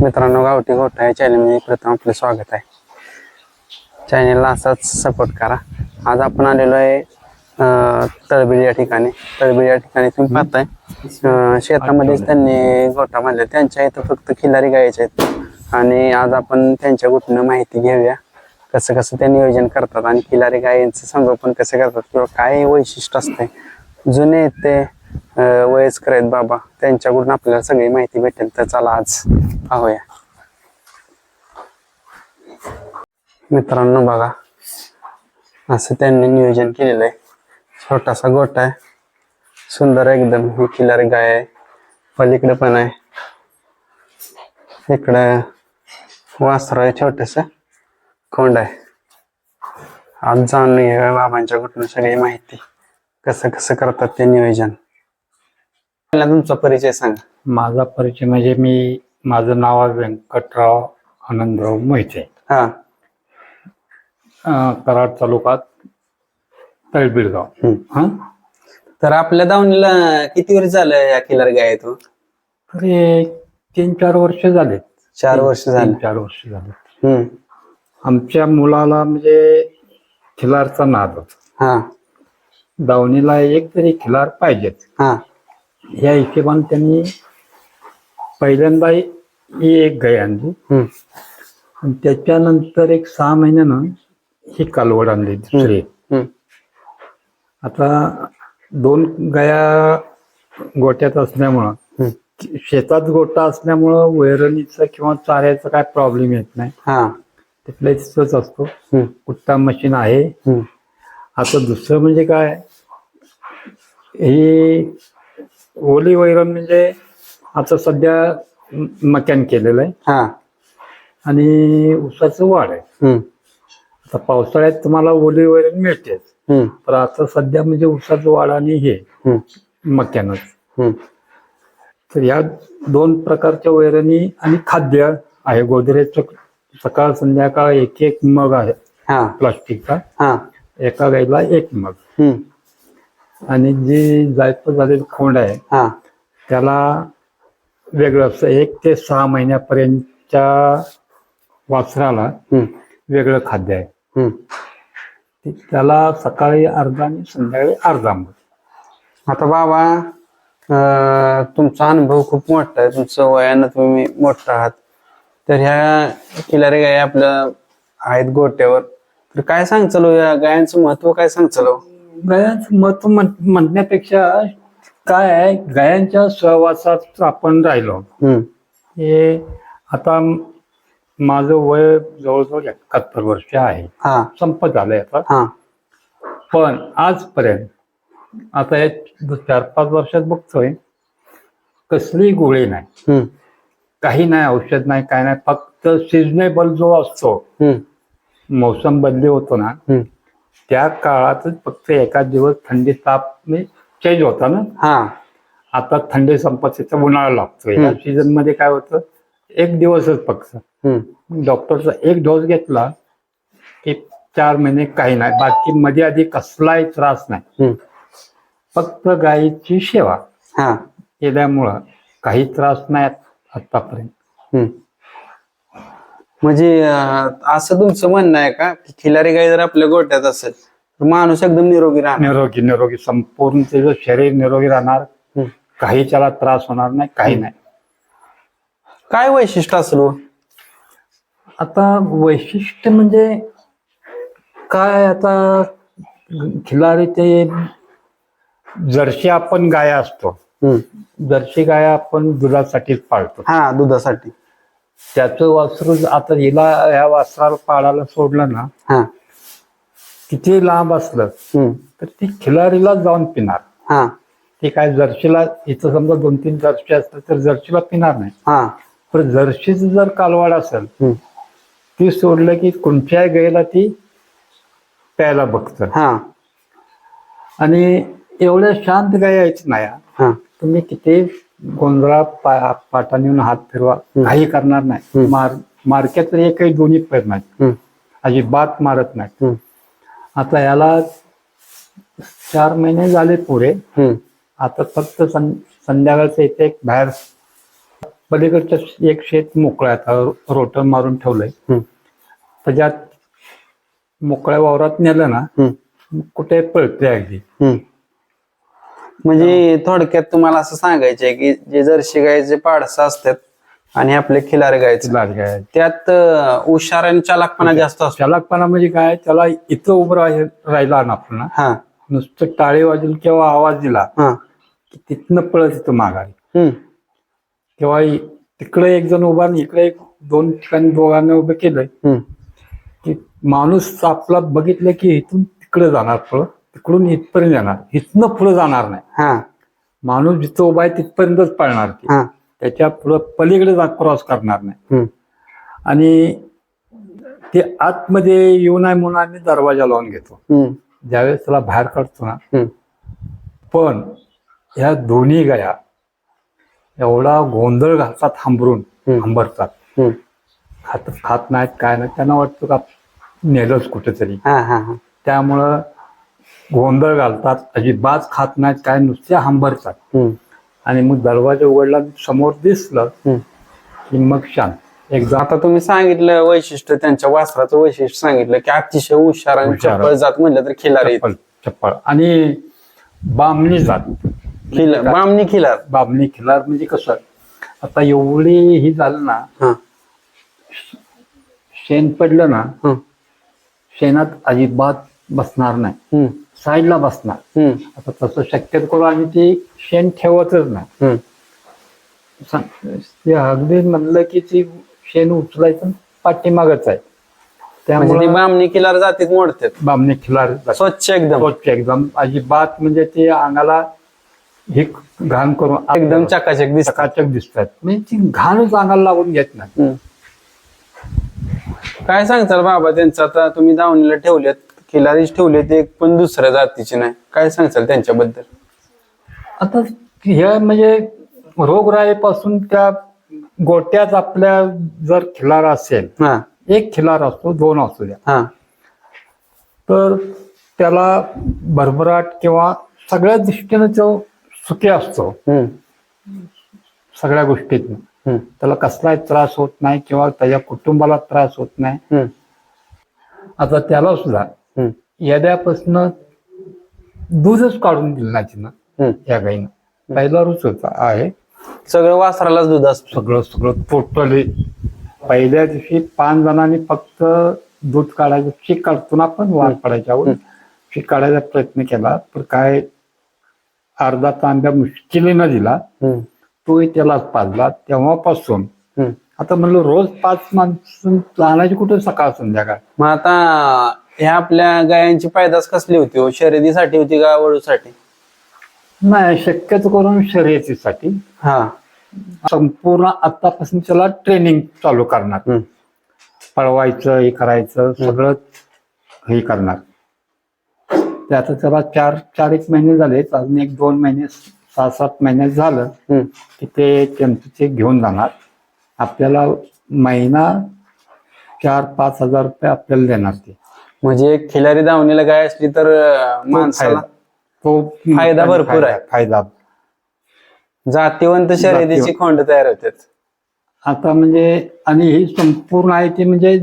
मित्रांनो, गावठी गोठा या चॅनलमध्ये प्रथम आपले स्वागत आहे. चॅनलला असाच सपोर्ट करा. आज आपण आलेलो आहे तळबिड या ठिकाणी. तळबिड या ठिकाणी तुम्ही पाहताय शेतामध्येच त्यांनी गोठा बांधला. त्यांच्या इथं फक्त खिलारी गायचे आहेत आणि आज आपण त्यांच्या गोठीनं माहिती घेऊया कसं कसं ते नियोजन करतात आणि खिलारी गायींचं संगोपन कसं करतात किंवा काय वैशिष्ट्य असते. जुने ते वयस्कर आहेत बाबा, त्यांच्याकडून आपल्याला सगळी माहिती भेटेल. तर चला आज पाहूया. मित्रांनो बघा, असं त्यांनी नियोजन केलेलं आहे. छोटासा गोठा आहे, सुंदर एकदम. ही खिलारी गाय आहे, पलीकडे पण आहे, इकडं वासर आहे, छोटस खोंड आहे. आज जाणून घेऊया बाबांच्या गोठ्यानं सगळी माहिती, कसं कसं करतात ते नियोजन. तुमचा परिचय सांगा. माझा परिचय म्हणजे माझं नाव आहे व्यंकटराव आनंदराव मोहिते. हा. कराड तालुक्यात तळबिडगाव. तर आपल्या दावणीला किती वर्ष झालं या खिलार गाय तो? तरी 3-4 वर्ष झाले. 4 वर्ष झाले. 4 वर्ष झाले. आमच्या मुलाला म्हणजे खिलारचा नाद होता. हा. दावणीला एक तरी खिलार पाहिजेत. हा. या हिशोबाने त्यांनी पहिल्यांदा ही एक गाय आणली आणि त्याच्यानंतर एक 6 महिन्यानं ही कालवड आणली दुसरी. आता 2 गाया गोट्यात असल्यामुळं, शेतात गोटा असल्यामुळं वैरणीचं किंवा चाऱ्याचं काय प्रॉब्लेम येत नाही. तिथलं तिथंच असतो. कुट्टा मशीन आहे. आता दुसरं म्हणजे काय, ही ओली वैरण म्हणजे आता सध्या मक्यान केलेलं आहे आणि ऊसाचं वाढ आहे. आता पावसाळ्यात तुम्हाला ओली वैरण मिळतेच, तर आता सध्या म्हणजे ऊसाचं वाढ आणि हे मक्यानच. तर या 2 प्रकारच्या वैरणी आणि खाद्य आहे. गोदरेजचं सकाळ संध्याकाळ 1-1 मग आहे प्लास्टिकचा, एका गाईला 1 मग. आणि जी जायचं झालेली खोंड आहे त्याला वेगळं असं 1 ते 6 महिन्यापर्यंतच्या वासराला वेगळं खाद्य आहे. त्याला सकाळी अर्धा आणि संध्याकाळी अर्धा मग. आता बाबा, तुमचा अनुभव खूप मोठा आहे, तुमचं वयानं तुम्ही मोठा आहात. तर ह्या खिलारी गाय आपल्या आहेत गोट्यावर, तर काय सांगचाल या गायांचं महत्व, काय सांगचाल? गायांचं महत्व म्हणण्यापेक्षा काय आहे, गायांच्या सहवासात आपण राहिलो. हे आता माझं वय जवळजवळ 71 वर्ष आहे, संपत आलंय आता. पण आजपर्यंत आता 4-5 वर्षात बघतोय कसली गोळी नाही, काही नाही, औषध नाही, काय नाही. फक्त सिजनेबल जो असतो, मोसम बदली होतो ना, त्या काळातच फक्त एखाद दिवस थंडी ताप चेंज होता ना. आता थंडी संपत येतं, उन्हाळा लागतो. या सीझन मध्ये काय होतं, 1 दिवसच फक्त डॉक्टरचा 1 डोस घेतला की 4 महिने काही नाही, बाकी मध्ये आधी कसलाही त्रास नाही. फक्त गायीची सेवा केल्यामुळं काही त्रास नाही आतापर्यंत. म्हणजे असं तुमचं म्हणणं आहे का की खिलारी गाय जर आपल्या गोट्यात असेल तर माणूस एकदम निरोगी राहणार? निरोगी संपूर्ण त्याचं शरीर निरोगी राहणार, काही त्याला त्रास होणार नाही, काही नाही. काय वैशिष्ट्य असेल? आता वैशिष्ट्य म्हणजे काय, आता खिलारी ते जर्सी आपण गाय असतो, जर्सी गाय आपण दुधासाठीच पाळतो. दुधासाठी. त्याचं वासरू आता हिला ह्या वासराला पाळायला सोडलं ना, किती लांब असलं तर ती खिलारीला जाऊन पिणार. ती काय जर्शीला, इथं समजा 2-3 जर्सी असतात तर जर्शीला पिणार नाही. पण जर्शीचं जर कालवाड असेल, ती सोडलं की कोणत्याही गायीला ती प्यायला बघतं. आणि एवढ्या शांत गाय यायचं नाही. तुम्ही किती गोंधळा पाटा नेऊन हात फिरवा, काही करणार नाही. मारक्यात तर एकही दोन्ही पैर नाही, अजिबात मारत नाही. आता याला 4 महिने झाले पुरे. आता फक्त संध्याकाळचं इथे एक बाहेर पलीकडचं एक शेत मोकळं आहे, आता रोटर मारून ठेवलंय. त्याच्यात मोकळ्या वावरात नेलं ना कुठे पळते अगदी. म्हणजे थोडक्यात तुम्हाला असं सांगायचंय की जे जर्सी गायचे पाडसं असतात आणि आपले खिलार गायचे त्यात हुशार आणि चालाकपणा जास्त असतो. चालाकपणा म्हणजे काय, त्याला इथं उभं राहिला ना आपण, नुसतं टाळी वाजली किंवा आवाज दिला की तिथनं पळत येतो माघारी. किंवा तिकडे एक जण उभा इकडे एक दोन ठिकाणी दोघांना उभं केलंय की माणूस आपला बघितलं की इथून तिकडे जाणार पळत, तिकडून इथपर्यंत जाणार, इथनं पुढे जाणार नाही. माणूस जिथं उभा आहे तिथपर्यंतच पळणार, त्याच्या पुढे पलीकडे क्रॉस करणार नाही. आणि ते आतमध्ये येऊ नये म्हणून आम्ही दरवाजा लावून घेतो ज्यावेळेस त्याला बाहेर काढतो ना. पण ह्या दोन्ही गाया एवढा गोंधळ घालतात, हंबरतात, खात नाहीत, काय नाही, त्यांना वाटतं का नेलंच कुठेतरी. त्यामुळं गोंधळ घालतात, अजिबात खात नाहीत, काय नुसत्या हंबरतात. आणि मग दरवाजा उघडला समोर दिसलं की मग शांत. एकदा आता तुम्ही सांगितलं वैशिष्ट्य, त्यांच्या वासराचं वैशिष्ट्य सांगितलं की अतिशय हुशार आणि चप्पळ जात म्हणलं तर खिलारी, चप्पळ आणि बामणी जात. बामणी खिलार. बामणी खिलार म्हणजे कसं, आता एवढी ही झालं ना, शेण पडलं ना, शेणात अजिबात बसणार नाही, साईडला बसणार. आता तसं शक्यतो करून आम्ही ते शेण ठेवतच नाही. ते अगदी म्हणलं की ती शेण उचलायचं पाठीमागच आहे. त्यामुळे बामणी खिलार जातीत मोडतात. बामणी खिलार स्वच्छ एकदम अजिबात म्हणजे ते अंगाला हे घाण करून एकदम चकाचक दिसतात. म्हणजे ती घाणच अंगाला लागून घेत नाही. काय सांगताल बाबा त्यांचं, आता तुम्ही दावणीला ठेवलेत, खिलारीच ठेवलेत, एक पण दुसऱ्या जातीचे नाही, काय सांगताल त्यांच्याबद्दल? आता हे म्हणजे रोगराईपासून त्या गोट्यात आपल्या जर खिलार असेल, एक खिलार असतो, दोन असू द्या, तर त्याला भरभराट किंवा सगळ्या दृष्टीनं तो सुखी असतो. सगळ्या गोष्टीतून त्याला कसलाही त्रास होत नाही किंवा त्याच्या कुटुंबाला त्रास होत नाही. आता त्याला सुद्धा येद्यापासून दूधच काढून दिलं नाही तिनं, या गाईनं. पहिला रूच होता आहे, सगळं वासरालाच दूध असतं, सगळं टोटली. पहिल्या दिवशी 5 जणांनी फक्त दूध काढायचं, शीक काढतो ना आपण वाट पडायच्या अगोदर, शीक काढायचा प्रयत्न केला, तर काय अर्धा तांब्या मुश्किलीनं दिला, तोही त्यालाच पाजला. तेव्हापासून आता म्हणलं रोज 5 माणसं आणायची कुठे सकाळ संध्याकाळ. मग आता ह्या आपल्या गायांची पैदास कसली होती हो? शर्यतीसाठी होती का वळूसाठी? नाही, शक्यतो करून शर्यतीसाठी. संपूर्ण आतापासून त्याला ट्रेनिंग चालू करणार, पळवायचं, हे करायचं, सगळं हे करणार. ते आता त्याला 4-1 महिने झाले, अजून 1-2 महिने, 6-7 महिन्यात झालं की ते त्यांचं ते घेऊन जाणार. आपल्याला महिना 4-5 हजार रुपये आपल्याला देणार ते. म्हणजे एक खिलारी दावणीला गाय असली तर माणसाला तो फायदा भरपूर आहे. फायदा जातीवंत शर्यतीची खोंड तयार होतात आता. म्हणजे आणि ही संपूर्ण आहे ती, म्हणजे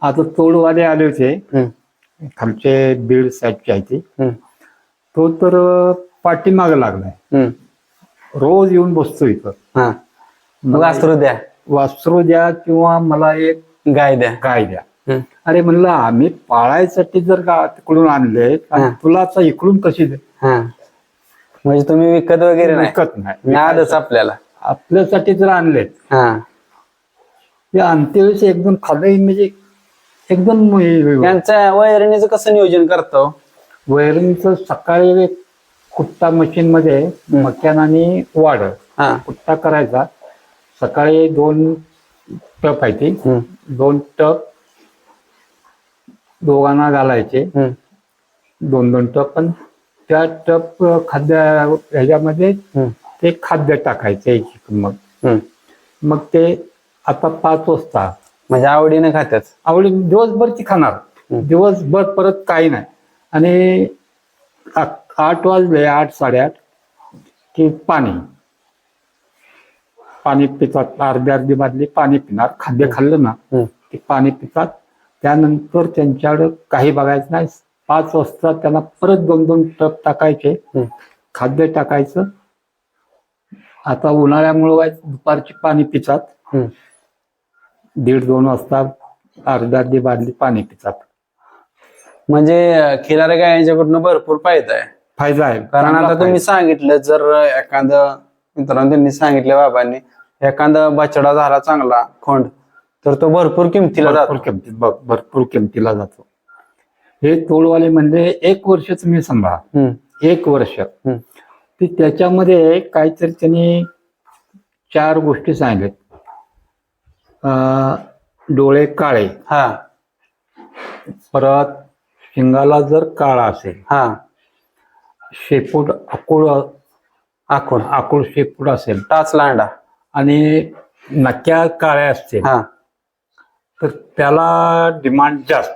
आता तोडवाले आले होते खालचे बीड साईडचे आहे ते, तो तर पाठीमाग लागलाय, रोज येऊन बसतो इथं. वासरू द्या किंवा मला एक गाय द्या. अरे म्हणलं, आम्ही पाळायसाठी जर तिकडून आणले, तुला आता इकडून कशी दे? म्हणजे तुम्ही विकत वगैरे विकत नाही, आपल्याला आपल्यासाठी जर आणले, ते अंत्यवेळेस एकदम खाल्लं, म्हणजे एकदम. त्यांच्या वैरणीचं कसं नियोजन करतो? वैरणीचं सकाळी कुट्टा मशीन मध्ये मक्यान आणि वाढ कुट्टा करायचा. सकाळी 2 टप आहे ते, 2 टप दोघांना घालायचे, 2-2 टप. पण त्या टप खाद्य ह्याच्यामध्ये ते खाद्य टाकायचे. मग ते आता 5 वाजता म्हणजे आवडीनं खात्यात, दिवसभर ती खाणार, दिवसभर परत काही नाही. आणि 8 वाजले, 8-8:30 की पाणी. पाणी पितात, अर्धी बादली पाणी पिणार, खाद्य खाल्लं ना ते पाणी पितात. त्यानंतर त्यांच्याकडे काही बघायचं नाही. 5 वाजता त्यांना परत 2-2 टप टाकायचे, खाद्य टाकायचं. आता उन्हाळ्यामुळे दुपारची पाणी पितात, 1:30-2 वाजता अर्धी बादली पाणी पितात. म्हणजे खिलारी गायांच्याकडून भरपूर फायदा आहे. फायदा आहे. कारण आता तुम्ही सांगितलं, जर एखादं मित्रांनो त्यांनी सांगितलं बाबांनी, एखादा बछडा झाला चांगला खोंड तर तो भरपूर किमतीला जातो. भरपूर किमतीला जातो. हे तोडवाले म्हणजे 1 वर्ष तुम्ही सांभाळा, 1 वर्ष. त्याच्यामध्ये काहीतरी त्यांनी 4 गोष्टी सांगितल्यात. डोळे काळे, परत शिंगाला जर काळा असेल, शेपूट आकुळ शेपूट असेल, टाच लांडा आणि नक्या काळ्या असतील तर त्याला डिमांड जास्त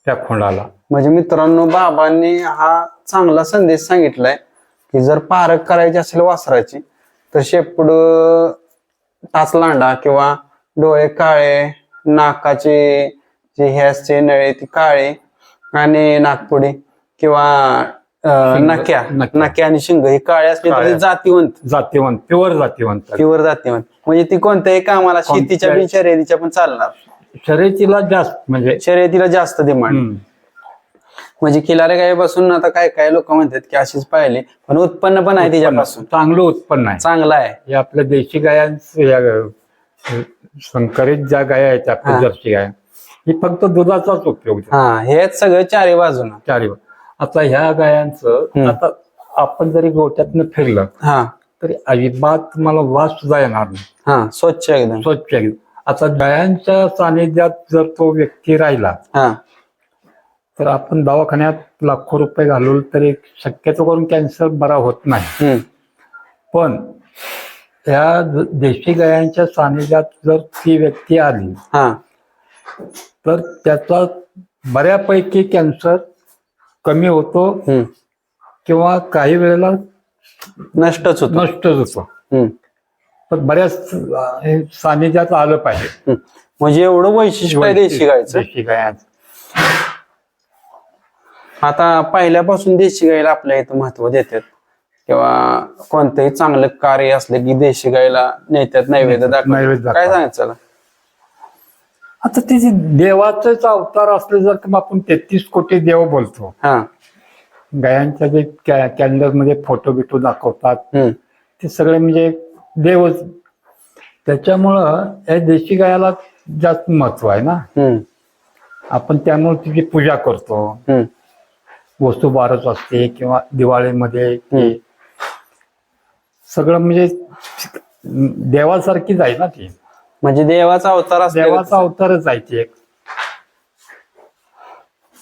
त्या खोंडाला. म्हणजे मित्रांनो, बाबांनी हा चांगला संदेश सांगितलाय की जर पारख करायची असेल वासराची तर शेपूड टाच लांडा किंवा डोळे काळे, नाकाचे जे हे असते नळे ती काळे आणि नागपुडी किंवा नक्या आणि शिंग ही काळे असले तर जातीवंत प्युअर जातीवंत म्हणजे ती कोणत्याही कामाला, शेतीच्या पण शर्यतीच्या पण चालणार. शर्यतीला जास्त, म्हणजे शर्यतीला जास्त डिमांड. म्हणजे खिलारी गायीपासून आता काय लोक म्हणतात की अशीच पाहिली, पण उत्पन्न पण आहे तिच्यापासून, चांगलं उत्पन्न आहे, चांगलं आहे. हे आपल्या देशी गायांचं, संकरित ज्या गाया आहेत आपल्या जर्सी गाया, ही फक्त दुधाचाच उपयोग. हेच सगळं चारी बाजून. आता ह्या गायांचं, आता आपण जरी गोट्यातनं फिरलं तरी अजिबात तुम्हाला वास सुद्धा येणार नाही. स्वच्छ एकदम. आता गायांच्या सानिध्यात जर तो व्यक्ती राहिला तर आपण दवाखान्यात लाखो रुपये घालवलं तरी शक्यतो करून कॅन्सर बरा होत नाही. पण त्या देशी गायांच्या सानिध्यात जर ती व्यक्ती आली तर त्याचा बऱ्यापैकी कॅन्सर कमी होतो किंवा काही वेळेला नष्टच होतो. पण बऱ्याच सानिध्यात आलं पाहिजे. म्हणजे एवढं वैशिष्ट्य आहे देशी गायांचं. आता पहिल्यापासून देशी गायला आपल्या इथं महत्व देतात किंवा कोणतंही चांगलं कार्य असलं की देशी गायला नेतात, नैवेद्य दाखवतात. काय सांगायचं? आता ते देवाचाच अवतार असले जर आपण 33 कोटी देव बोलतो. गायांच्या जे कॅलेंडर मध्ये फोटो बिटो दाखवतात ते सगळे म्हणजे देवच. त्याच्यामुळं या देशी गायाला जास्त महत्व आहे ना. आपण त्यामुळे तिची पूजा करतो, वस्तू बारच असते किंवा दिवाळीमध्ये सगळं म्हणजे देवासारखीच आहे ना ती. म्हणजे देवाचा अवतारच आहे ती एक.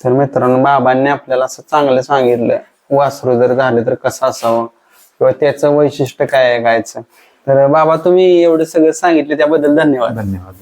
तर मित्रांनो, बाबांनी आपल्याला असं चांगलं सांगितलं, वासरू जर झाले तर कसं असावं किंवा त्याचं वैशिष्ट्य काय आहे गायचं. तर बाबा, तुम्ही एवढं सगळं सांगितलं त्याबद्दल धन्यवाद. धन्यवाद.